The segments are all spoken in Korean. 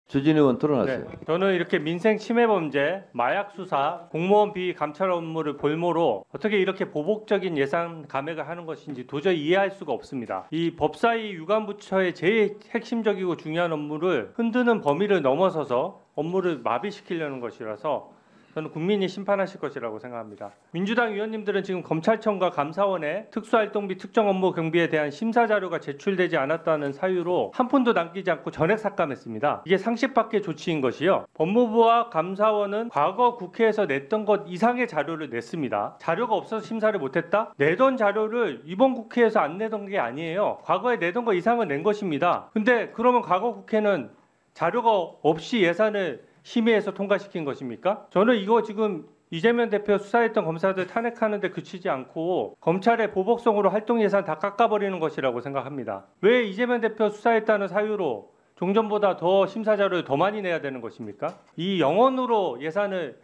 주진 의원 토론하세요. 네, 저는 이렇게 민생 침해 범죄, 마약 수사, 공무원 비위 감찰 업무를 볼모로 어떻게 이렇게 보복적인 예산 감액을 하는 것인지 도저히 이해할 수가 없습니다. 이 법사위 유관부처의 제일 핵심적이고 중요한 업무를 흔드는 범위를 넘어서서 업무를 마비시키려는 것이라서 저는 국민이 심판하실 것이라고 생각합니다. 민주당 의원님들은 지금 검찰청과 감사원에 특수활동비 특정 업무 경비에 대한 심사 자료가 제출되지 않았다는 사유로 한 푼도 남기지 않고 전액 삭감했습니다. 이게 상식밖의 조치인 것이요. 법무부와 감사원은 과거 국회에서 냈던 것 이상의 자료를 냈습니다. 자료가 없어서 심사를 못했다? 내던 자료를 이번 국회에서 안 내던 게 아니에요. 과거에 내던 것 이상은 낸 것입니다. 근데 그러면 과거 국회는 자료가 없이 예산을 심의해서 통과시킨 것입니까? 저는 이거 지금 이재명 대표 수사했던 검사들 탄핵하는데 그치지 않고 검찰의 보복성으로 활동 예산 다 깎아버리는 것이라고 생각합니다. 왜 이재명 대표 수사했다는 사유로 종전보다 더 심사 자료를 더 많이 내야 되는 것입니까? 이 영원으로 예산을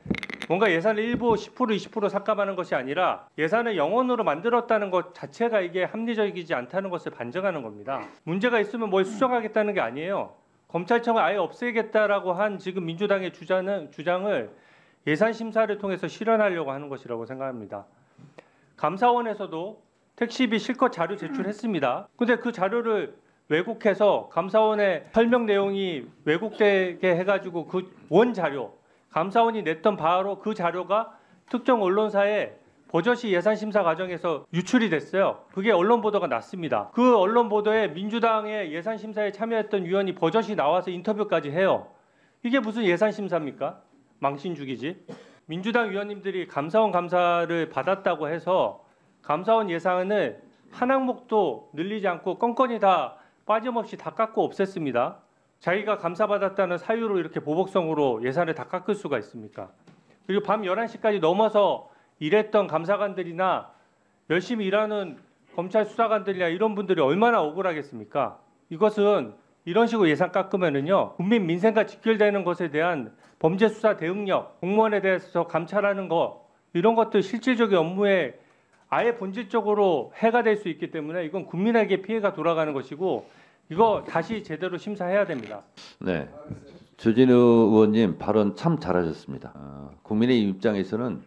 뭔가 예산을 일부 10% 20% 삭감하는 것이 아니라 예산을 영원으로 만들었다는 것 자체가 이게 합리적이지 않다는 것을 반증하는 겁니다. 문제가 있으면 뭘 수정하겠다는 게 아니에요. 검찰청을 아예 없애겠다라고 한 지금 민주당의 주장을 예산 심사를 통해서 실현하려고 하는 것이라고 생각합니다. 감사원에서도 택시비 실컷 자료 제출했습니다. 근데 그 자료를 왜곡해서 감사원의 설명 내용이 왜곡되게 해가지고 그 원 자료, 감사원이 냈던 바로 그 자료가 특정 언론사에 버젓이 예산 심사 과정에서 유출이 됐어요. 그게 언론 보도가 났습니다. 그 언론 보도에 민주당의 예산 심사에 참여했던 위원이 버젓이 나와서 인터뷰까지 해요. 이게 무슨 예산 심사입니까? 망신주기지. 민주당 위원님들이 감사원 감사를 받았다고 해서 감사원 예산을 한 항목도 늘리지 않고 건건이 다 빠짐없이 다 깎고 없앴습니다. 자기가 감사받았다는 사유로 이렇게 보복성으로 예산을 다 깎을 수가 있습니까? 그리고 밤 11시까지 넘어서 일했던 감사관들이나 열심히 일하는 검찰 수사관들이나 이런 분들이 얼마나 억울하겠습니까? 이것은 이런 식으로 예산 깎으면은요, 국민 민생과 직결되는 것에 대한 범죄 수사 대응력, 공무원에 대해서 감찰하는 거 이런 것들 실질적인 업무에 아예 본질적으로 해가 될 수 있기 때문에 이건 국민에게 피해가 돌아가는 것이고 이거 다시 제대로 심사해야 됩니다. 네, 주진우 의원님 발언 참 잘하셨습니다. 국민의 입장에서는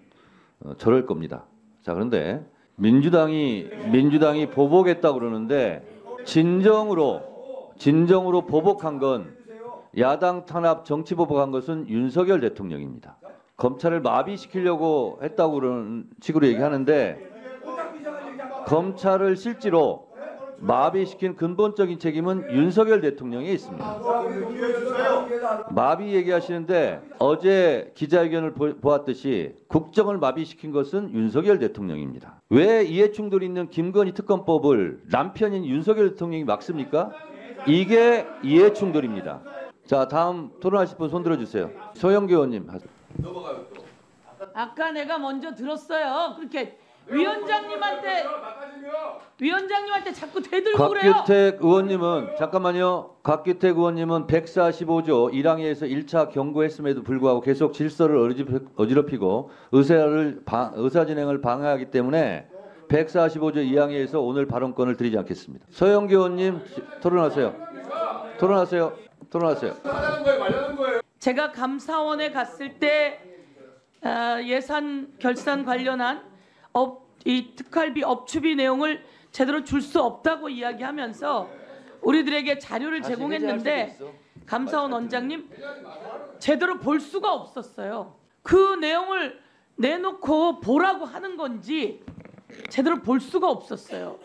저럴 겁니다. 자, 그런데 민주당이 보복했다고 그러는데 진정으로 보복한 건 야당 탄압 정치 보복한 것은 윤석열 대통령입니다. 검찰을 마비시키려고 했다고 그런 식으로 얘기하는데 검찰을 실제로 마비시킨 근본적인 책임은 윤석열 대통령에 있습니다. 마비 얘기하시는데 어제 기자회견을 보았듯이 국정을 마비시킨 것은 윤석열 대통령입니다. 왜 이해충돌이 있는 김건희 특검법을 남편인 윤석열 대통령이 막습니까? 이게 이해충돌입니다. 자, 다음 토론하실 분 손 들어주세요. 소영교 의원님. 넘어가요 또. 아까 내가 먼저 들었어요. 그렇게 위원장님한테 자꾸 대들고 그래요. 곽규택 의원님은 잠깐만요. 곽규택 의원님은 145조 1항에서 1차 경고했음에도 불구하고 계속 질서를 어지럽히고 의사 진행을 방해하기 때문에 145조 2항에서 오늘 발언권을 드리지 않겠습니다. 소영교 의원님 토론하세요. 제가 감사원에 갔을 때 예산 결산 관련한 이 특활비 업추비 내용을 제대로 줄 수 없다고 이야기하면서 우리들에게 자료를 제공했는데 감사원 원장님 제대로 볼 수가 없었어요. 그 내용을 내놓고 보라고 하는 건지 제대로 볼 수가 없었어요.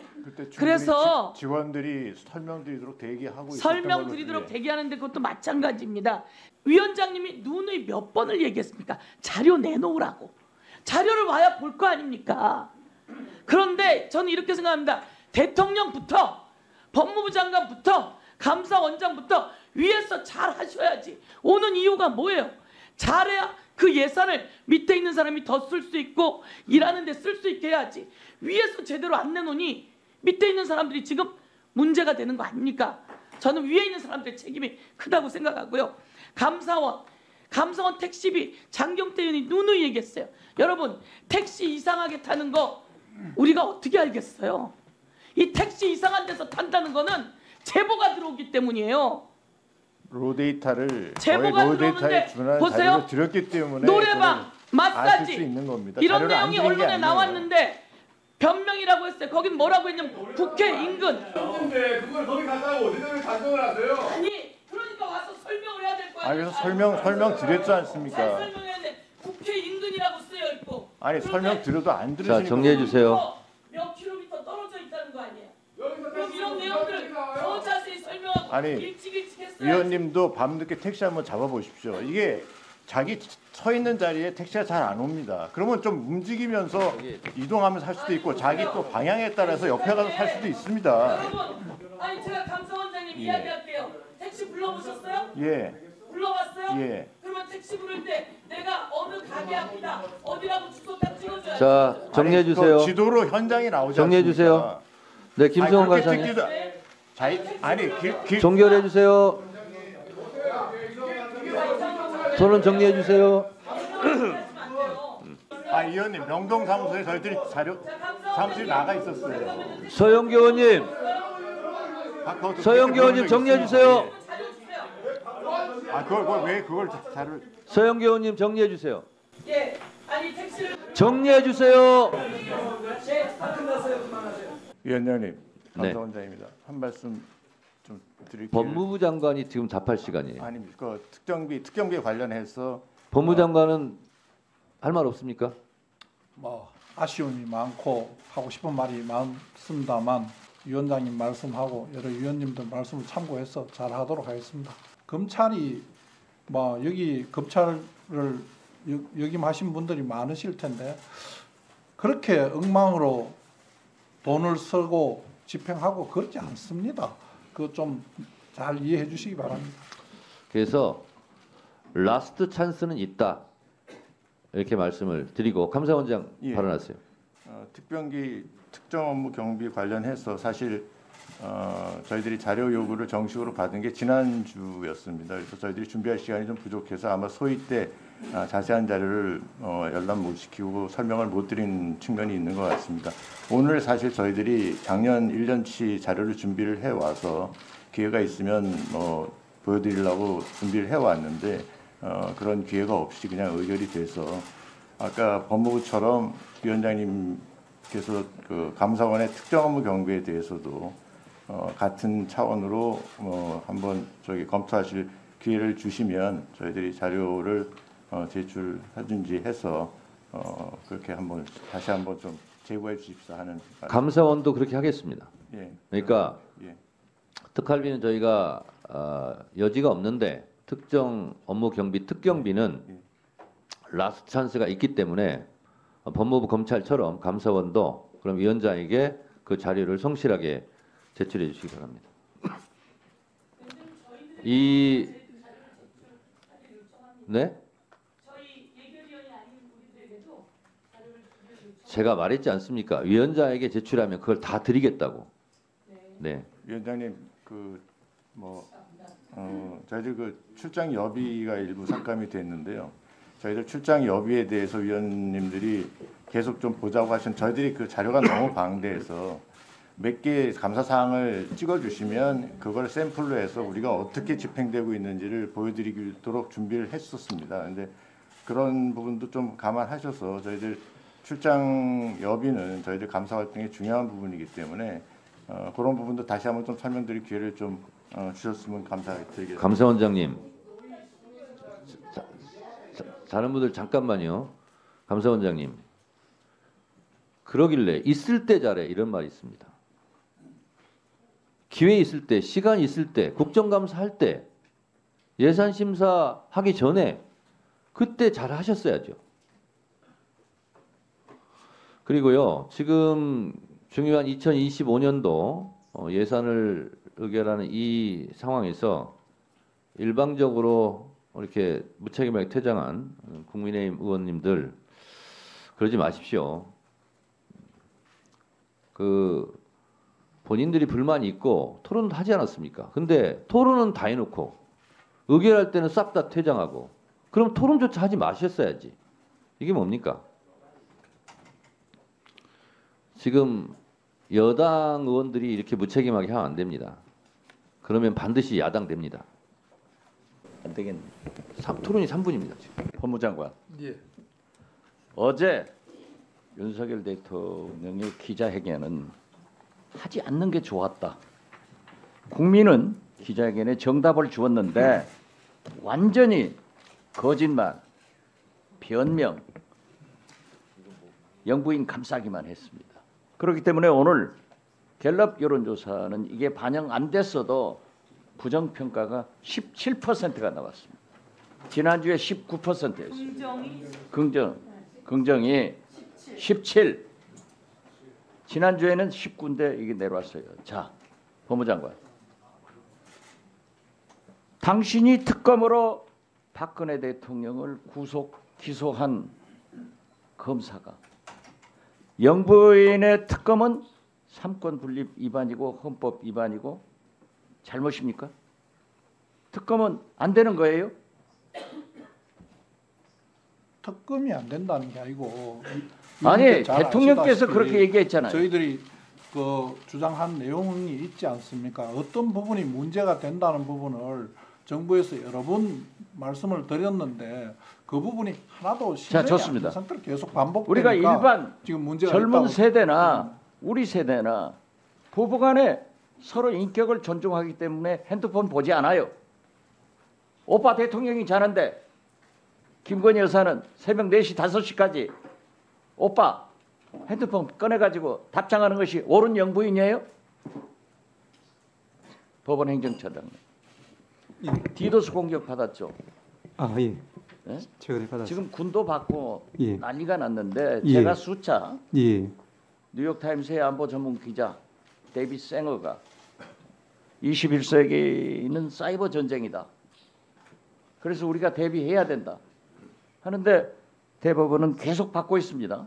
그래서 직원들이 설명드리도록 대기하고 설명드리도록 대기하는데 그것도 마찬가지입니다. 위원장님이 누누이 몇 번을 얘기했습니까? 자료 내놓으라고. 자료를 와야 볼 거 아닙니까? 그런데 저는 이렇게 생각합니다. 대통령부터 법무부 장관부터 감사원장부터 위에서 잘 하셔야지. 오는 이유가 뭐예요? 잘해야 그 예산을 밑에 있는 사람이 더 쓸 수 있고 일하는 데 쓸 수 있게 해야지. 위에서 제대로 안 내놓으니 밑에 있는 사람들이 지금 문제가 되는 거 아닙니까? 저는 위에 있는 사람들의 책임이 크다고 생각하고요. 감사원 택시비 장경태 의원이 누누이 얘기했어요. 여러분 택시 이상하게 타는 거 우리가 어떻게 알겠어요? 이 택시 이상한 데서 탄다는 거는 제보가 들어오기 때문이에요. 로데이터를 제보가 저희 로데이터에 들어오는데 준하는 보세요. 자료를 드렸기 때문에 노래방, 아실 수 마사지 있는 겁니다. 이런 자료를 안 내용이 드린 게 언론에 아니에요. 나왔는데 변명이라고 했어요. 거긴 뭐라고 했냐면 국회 인근. 근데 그걸 거기 갔다가 어디다 단정을 하세요? 아니 그러니까 와서 설명을 해야 될 거 아니에요. 그래서 설명 드렸지 잘 않습니까? 설명해야 돼. 국회 인근이라고 쓰여 있고. 아니 설명 드려도 안 자, 들으시니까. 정리해 주세요. 몇 킬로미터 떨어져 있다는 거 아니에요. 여기서 그럼 이런 내용들을 더 자세히 설명하고 아니, 일찍 했어요. 위원님도 밤늦게 택시 한번 잡아보십시오. 이게 자기 서 있는 자리에 택시가 잘 안 옵니다. 그러면 좀 움직이면서 이동하면서 할 수도 있고 자기 또 방향에 따라서 옆에 가서 살 수도 있습니다. 여러분, 아니 제가 감사원장님 이야기할게요. 택시 불러보셨어요? 예, 불러봤어요? 예. 그러면 택시 부를 때 내가 어느 가게 앞이다 어디라고 주소 딱 찍어줘야 자, 정리해 아니, 주세요. 그 지도로 현장이 나오지 정리해 않습니까? 주세요. 네, 김승원 아니, 그렇게 간사님. 찍기도- 아니 종결해 주세요. 토론 정리해 주세요. 의원님 명동 사무소에 저희들이 자료 사무실에 나가 있었어요. 서영교 의원님, 서영교 의원님 정리해 주세요. 그걸 왜 그걸 자료? 서영교 의원님 정리해 주세요. 예, 아니 택시를 정리해 주세요. 위원장님, 네. 감사원장입니다. 한 말씀 좀 드릴게요. 법무부 장관이 지금 답할 시간이에요. 아닙니다. 그 특경비 관련해서 법무부 장관은 할 말 없습니까? 뭐 아쉬움이 많고 하고 싶은 말이 많습니다만 위원장님 말씀하고 여러 위원님들 말씀을 참고해서 잘 하도록 하겠습니다. 검찰이 뭐 여기 검찰을 역임하신 분들이 많으실 텐데 그렇게 엉망으로 돈을 쓰고 집행하고 그렇지 않습니다. 그거 좀 잘 이해해 주시기 바랍니다. 그래서 라스트 찬스는 있다. 이렇게 말씀을 드리고 감사원장 예. 발언하세요. 특병기 특정 업무 경비 관련해서 사실 저희들이 자료 요구를 정식으로 받은 게 지난주였습니다. 그래서 저희들이 준비할 시간이 좀 부족해서 아마 소위 때 자세한 자료를 열람 못 시키고 설명을 못 드린 측면이 있는 것 같습니다. 오늘 사실 저희들이 작년 1년치 자료를 준비를 해와서 기회가 있으면 보여드리려고 준비를 해왔는데 그런 기회가 없이 그냥 의결이 돼서 아까 법무부처럼 위원장님께서 그 감사원의 특정 업무 경비에 대해서도 같은 차원으로 한번 검토하실 기회를 주시면 저희들이 자료를 제출하든지 해서 그렇게 한번 다시 한번 좀 제고해 주십사 하는 감사원도 그렇게 하겠습니다. 예. 그러니까 예. 특활비는 저희가 여지가 없는데 특정 업무 경비 특경비는 라스트 찬스가 있기 때문에 법무부 검찰처럼 감사원도 그럼 위원장에게 그 자료를 성실하게 제출해 주시기 바랍니다. 네? 제가 말했지 않습니까? 위원장에게 제출하면 그걸 다 드리겠다고. 네. 위원장님 저희들 그 출장 여비가 일부 삭감이 됐는데요. 저희들 출장 여비에 대해서 위원님들이 계속 좀 보자고 하신 저희들이 그 자료가 너무 방대해서 몇 개 감사 사항을 찍어주시면 그걸 샘플로 해서 우리가 어떻게 집행되고 있는지를 보여드리도록 준비를 했었습니다. 근데 그런 부분도 좀 감안하셔서 저희들 출장 여비는 저희들 감사 활동의 중요한 부분이기 때문에 그런 부분도 다시 한번 좀 설명드릴 기회를 좀 주셨으면 감사드리겠습니다. 감사원장님, 다른 분들 잠깐만요. 감사원장님, 그러길래 있을 때 잘해 이런 말이 있습니다. 기회 있을 때, 시간 있을 때, 국정감사 할 때, 예산심사 하기 전에 그때 잘 하셨어야죠. 그리고요, 지금 중요한 2025년도 예산을 의결하는 이 상황에서 일방적으로 이렇게 무책임하게 퇴장한 국민의힘 의원님들 그러지 마십시오. 본인들이 불만이 있고 토론도 하지 않았습니까? 근데 토론은 다 해놓고 의결할 때는 싹 다 퇴장하고 그럼 토론조차 하지 마셨어야지. 이게 뭡니까? 지금 여당 의원들이 이렇게 무책임하게 하면 안 됩니다. 그러면 반드시 야당 됩니다. 안 되겠네. 토론이 3분입니다. 지금. 법무장관. 예. 어제 윤석열 대통령의 기자회견은 하지 않는 게 좋았다. 국민은 기자회견에 정답을 주었는데 완전히 거짓말, 변명, 영부인 감싸기만 했습니다. 그렇기 때문에 오늘 갤럽 여론조사는 이게 반영 안 됐어도 부정평가가 17%가 나왔습니다. 지난주에 19%였습니다. 긍정이 17. 지난주에는 19인데 이게 내려왔어요. 자, 법무장관. 당신이 특검으로 박근혜 대통령을 구속, 기소한 검사가 영부인의 특검은 삼권 분립 위반이고 헌법 위반이고 잘못입니까? 특검은 안 되는 거예요? 특검이 안 된다는 게 아니고 아니 대통령께서 그렇게 얘기했잖아요. 저희들이 그 주장한 내용이 있지 않습니까? 어떤 부분이 문제가 된다는 부분을 정부에서 여러 번 말씀을 드렸는데 그 부분이 하나도 실행이 안 된 상태로 계속 반복되니까 우리가 일반 지금 문제가 젊은 세대나 우리 세대나 부부간에 서로 인격을 존중하기 때문에 핸드폰 보지 않아요. 오빠 대통령이 자는데 김건희 여사는 새벽 4시 5시까지 오빠 핸드폰 꺼내가지고 답장하는 것이 옳은 영부인이에요? 법원 행정처장님. 디도스 공격 받았죠? 아 예. 네? 최근에 받았습니다. 지금 군도 받고 예. 난리가 났는데 예. 제가 숫자 예. 뉴욕타임스의 안보 전문 기자 데이빗 생어가 21세기는 사이버 전쟁이다. 그래서 우리가 대비해야 된다. 하는데 대법원은 계속 받고 있습니다.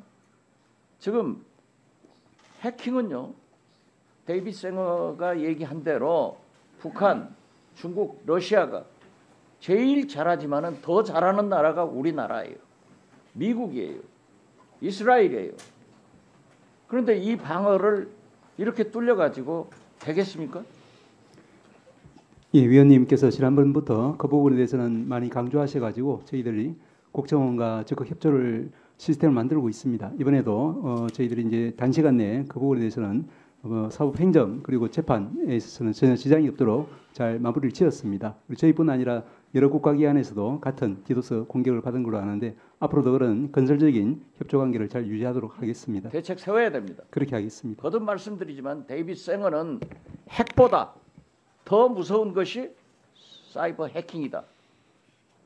지금 해킹은요. 데이빗 생어가 얘기한 대로 북한, 중국, 러시아가 제일 잘하지만은 더 잘하는 나라가 우리나라예요. 미국이에요. 이스라엘이에요. 그런데 이 방어를 이렇게 뚫려가지고 되겠습니까? 예, 위원님께서 지난번부터 그 부분에 대해서는 많이 강조하셔가지고 저희들이 국정원과 적극 협조를 시스템을 만들고 있습니다. 이번에도 저희들이 이제 단시간 내에 그 부분에 대해서는 사법 행정 그리고 재판에 있어서는 전혀 지장이 없도록 잘 마무리를 지었습니다. 저희뿐 아니라 여러 국가기관에서도 같은 디도스 공격을 받은 걸로 아는데 앞으로도 그런 건설적인 협조 관계를 잘 유지하도록 하겠습니다. 대책 세워야 됩니다. 그렇게 하겠습니다. 거듭 말씀드리지만 데이빗 생어는 핵보다 더 무서운 것이 사이버 해킹이다.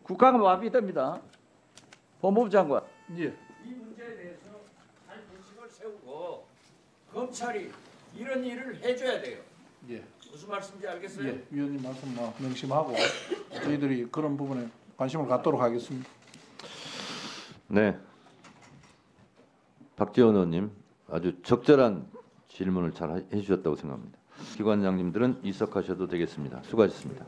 국가가 마비됩니다. 법무부 장관. 예. 이 문제에 대해서 잘 불식을 세우고 검찰이 이런 일을 해줘야 돼요. 예. 무슨 말씀인지 알겠어요? 예. 위원님 말씀 명심하고 저희들이 그런 부분에 관심을 갖도록 하겠습니다. 네. 박지원 의원님 아주 적절한 질문을 잘 해주셨다고 생각합니다. 기관장님들은 이석하셔도 되겠습니다. 수고하셨습니다.